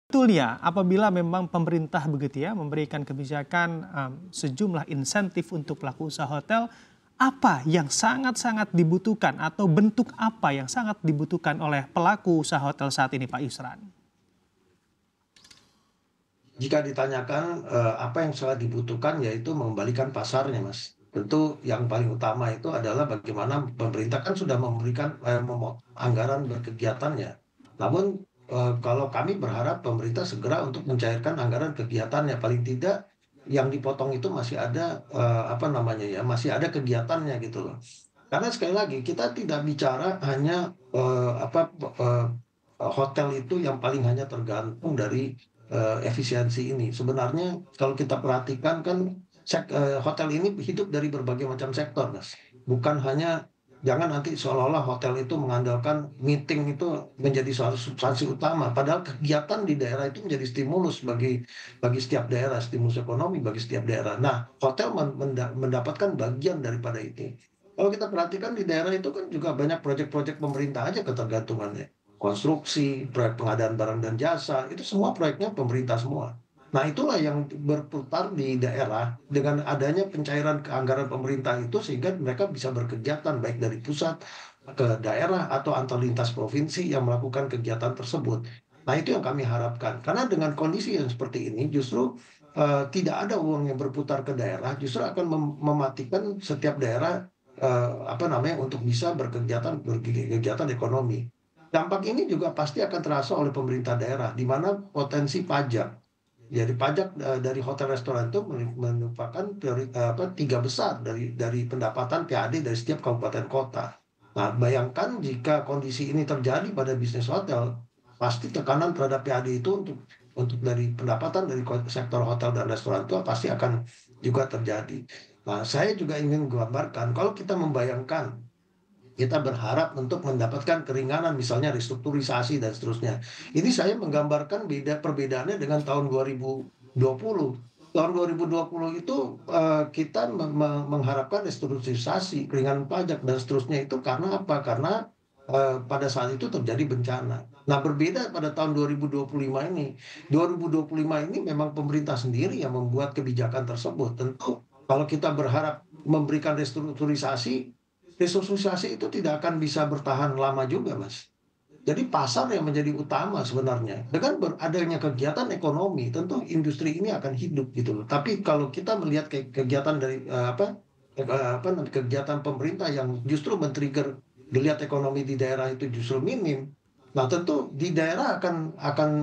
Betulnya apabila memang pemerintah begitu ya memberikan kebijakan sejumlah insentif untuk pelaku usaha hotel, apa yang sangat-sangat dibutuhkan atau bentuk apa yang sangat dibutuhkan oleh pelaku usaha hotel saat ini, Pak Yusran? Jika ditanyakan, apa yang sangat dibutuhkan yaitu mengembalikan pasarnya, Mas. Tentu yang paling utama itu adalah bagaimana pemerintah kan sudah memberikan, anggaran berkegiatannya. Namun, kalau kami berharap pemerintah segera untuk mencairkan anggaran kegiatannya, paling tidak yang dipotong itu masih ada, apa namanya ya, masih ada kegiatannya gitu loh. Karena sekali lagi kita tidak bicara hanya, hotel itu yang paling hanya tergantung dari, efisiensi ini. Sebenarnya kalau kita perhatikan kan hotel ini hidup dari berbagai macam sektor, Mas. Bukan hanya jangan nanti seolah-olah hotel itu mengandalkan meeting itu menjadi suatu substansi utama, padahal kegiatan di daerah itu menjadi stimulus bagi setiap daerah, stimulus ekonomi bagi setiap daerah. Nah, hotel mendapatkan bagian daripada itu. Kalau kita perhatikan di daerah itu kan juga banyak proyek-proyek pemerintah aja ketergantungannya. Konstruksi, proyek pengadaan barang dan jasa, itu semua proyeknya pemerintah semua. Nah, itulah yang berputar di daerah dengan adanya pencairan anggaran pemerintah itu sehingga mereka bisa berkegiatan baik dari pusat ke daerah atau antar lintas provinsi yang melakukan kegiatan tersebut. Nah, itu yang kami harapkan. Karena dengan kondisi yang seperti ini justru tidak ada uang yang berputar ke daerah, justru akan mematikan setiap daerah apa namanya untuk bisa berkegiatan ekonomi. Dampak ini juga pasti akan terasa oleh pemerintah daerah, di mana potensi pajak. Jadi pajak dari hotel restoran itu merupakan tiga besar dari pendapatan PAD dari setiap kabupaten kota. Nah, bayangkan jika kondisi ini terjadi pada bisnis hotel, pasti tekanan terhadap PAD itu untuk dari pendapatan dari sektor hotel dan restoran itu pasti akan juga terjadi. Nah, saya juga ingin menggambarkan kalau kita membayangkan kita berharap untuk mendapatkan keringanan misalnya restrukturisasi dan seterusnya. Ini saya menggambarkan perbedaannya dengan tahun 2020. Tahun 2020 itu kita mengharapkan restrukturisasi, keringanan pajak dan seterusnya itu karena apa? Karena pada saat itu terjadi bencana. Nah, berbeda pada tahun 2025 ini. 2025 ini memang pemerintah sendiri yang membuat kebijakan tersebut. Tentu kalau kita berharap memberikan restrukturisasi itu tidak akan bisa bertahan lama juga, Mas. Jadi pasar yang menjadi utama sebenarnya. Dengan adanya kegiatan ekonomi, tentu industri ini akan hidup gitu loh. Tapi kalau kita melihat kegiatan dari kegiatan pemerintah yang justru men-trigger geliat ekonomi di daerah itu justru minim. Nah, tentu di daerah akan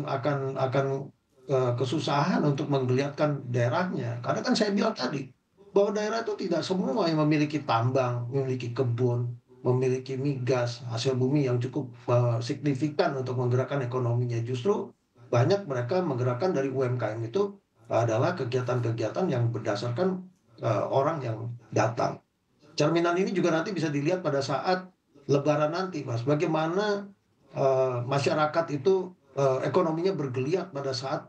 kesusahan untuk menggeliatkan daerahnya. Karena kan saya bilang tadi, bahwa daerah itu tidak semua yang memiliki tambang, memiliki kebun, memiliki migas, hasil bumi yang cukup signifikan untuk menggerakkan ekonominya. Justru banyak mereka menggerakkan dari UMKM itu adalah kegiatan-kegiatan yang berdasarkan orang yang datang. Cerminan ini juga nanti bisa dilihat pada saat Lebaran nanti, Mas. Bagaimana masyarakat itu ekonominya bergeliat pada saat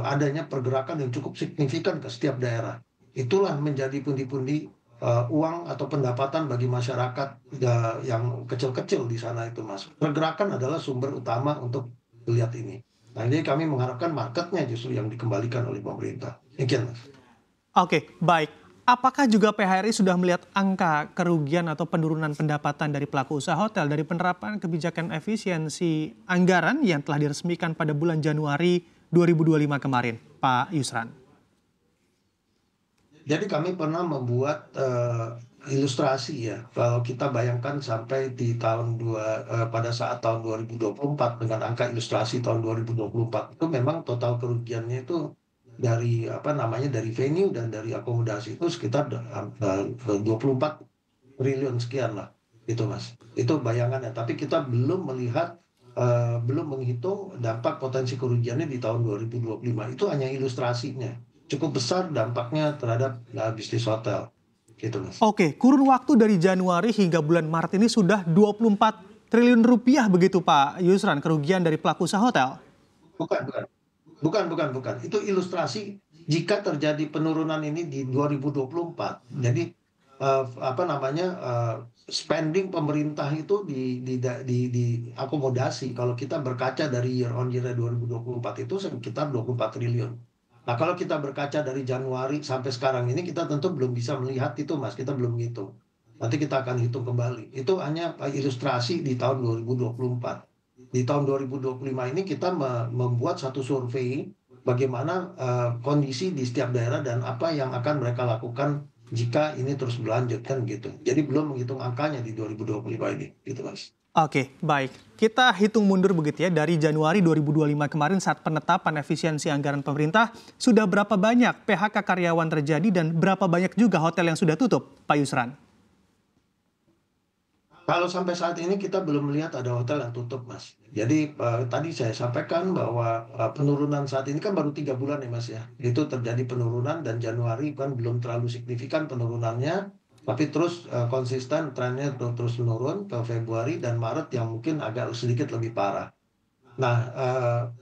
adanya pergerakan yang cukup signifikan ke setiap daerah. Itulah menjadi pundi-pundi uang atau pendapatan bagi masyarakat yang kecil-kecil di sana itu, Mas. Pergerakan adalah sumber utama untuk lihat ini. Nah, jadi kami mengharapkan marketnya justru yang dikembalikan oleh pemerintah. Demikian, Mas. Oke, baik. Apakah juga PHRI sudah melihat angka kerugian atau penurunan pendapatan dari pelaku usaha hotel dari penerapan kebijakan efisiensi anggaran yang telah diresmikan pada bulan Januari 2025 kemarin, Pak Yusran? Jadi kami pernah membuat ilustrasi ya. Kalau kita bayangkan sampai di pada saat tahun 2024 dengan angka ilustrasi tahun 2024 itu memang total kerugiannya itu dari apa namanya dari venue dan dari akomodasi itu sekitar 24 triliun sekian lah, itu Mas. Itu bayangannya. Tapi kita belum menghitung dampak potensi kerugiannya di tahun 2025. Itu hanya ilustrasinya. Cukup besar dampaknya terhadap bisnis hotel. Gitu, Mas. Oke, kurun waktu dari Januari hingga bulan Maret ini sudah 24 triliun rupiah begitu Pak Yusran kerugian dari pelaku usaha hotel? Bukan, bukan. Bukan. Itu ilustrasi jika terjadi penurunan ini di 2024. Jadi apa namanya, spending pemerintah itu diakomodasi. Kalau kita berkaca dari year on year 2024 itu sekitar 24 triliun. Nah, kalau kita berkaca dari Januari sampai sekarang ini, kita tentu belum bisa melihat itu, Mas. Kita belum hitung. Nanti kita akan hitung kembali. Itu hanya ilustrasi di tahun 2024. Di tahun 2025 ini kita membuat satu survei bagaimana kondisi di setiap daerah dan apa yang akan mereka lakukan jika ini terus berlanjut kan gitu. Jadi belum menghitung angkanya di 2025 ini, gitu Mas. Oke, baik. Kita hitung mundur begitu ya, dari Januari 2025 kemarin saat penetapan efisiensi anggaran pemerintah, sudah berapa banyak PHK karyawan terjadi dan berapa banyak juga hotel yang sudah tutup, Pak Yusran? Kalau sampai saat ini kita belum melihat ada hotel yang tutup, Mas. Jadi tadi saya sampaikan bahwa penurunan saat ini kan baru 3 bulan ya, Mas ya. Itu terjadi penurunan dan Januari kan belum terlalu signifikan penurunannya, tapi terus konsisten trennya terus menurun ke Februari dan Maret yang mungkin agak sedikit lebih parah. Nah,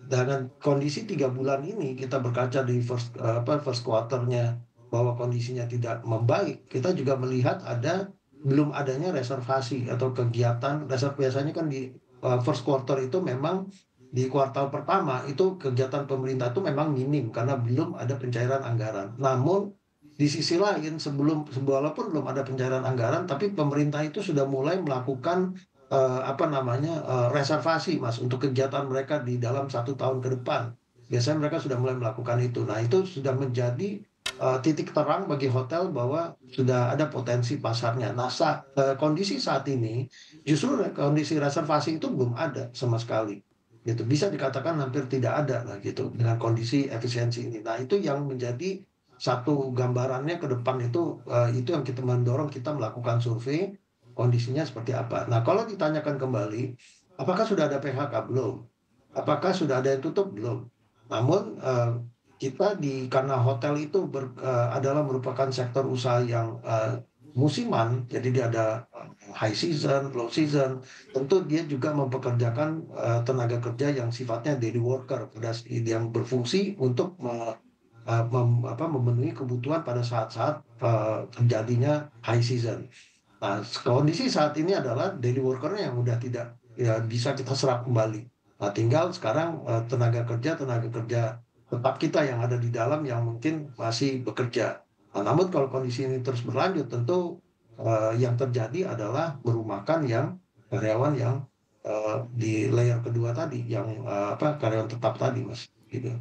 dengan kondisi 3 bulan ini kita berkaca di first quarter-nya bahwa kondisinya tidak membaik, kita juga melihat belum adanya reservasi atau kegiatan biasanya kan di first quarter itu memang di kuartal pertama itu kegiatan pemerintah itu memang minim karena belum ada pencairan anggaran. Namun di sisi lain walaupun belum ada pencairan anggaran, tapi pemerintah itu sudah mulai melakukan reservasi, Mas, untuk kegiatan mereka di dalam 1 tahun ke depan. Biasanya mereka sudah mulai melakukan itu. Nah, itu sudah menjadi titik terang bagi hotel bahwa sudah ada potensi pasarnya. Nah, kondisi saat ini justru kondisi reservasi itu belum ada sama sekali. Gitu. Bisa dikatakan hampir tidak ada lah gitu dengan kondisi efisiensi ini. Nah, itu yang menjadi satu gambarannya ke depan itu yang kita mendorong kita melakukan survei kondisinya seperti apa. Nah, kalau ditanyakan kembali, apakah sudah ada PHK? Belum. Apakah sudah ada yang tutup? Belum. Namun kita karena hotel itu adalah merupakan sektor usaha yang musiman, jadi dia ada high season, low season. Tentu dia juga mempekerjakan tenaga kerja yang sifatnya daily worker, yang berfungsi untuk memenuhi kebutuhan pada saat-saat terjadinya high season. Nah, kondisi saat ini adalah daily worker-nya yang udah tidak ya, bisa kita serap kembali. Nah, tinggal sekarang tenaga kerja tetap kita yang ada di dalam yang mungkin masih bekerja. Nah, namun kalau kondisi ini terus berlanjut, tentu yang terjadi adalah merumahkan karyawan yang di layer kedua tadi, yang karyawan tetap tadi, Mas. Gitu.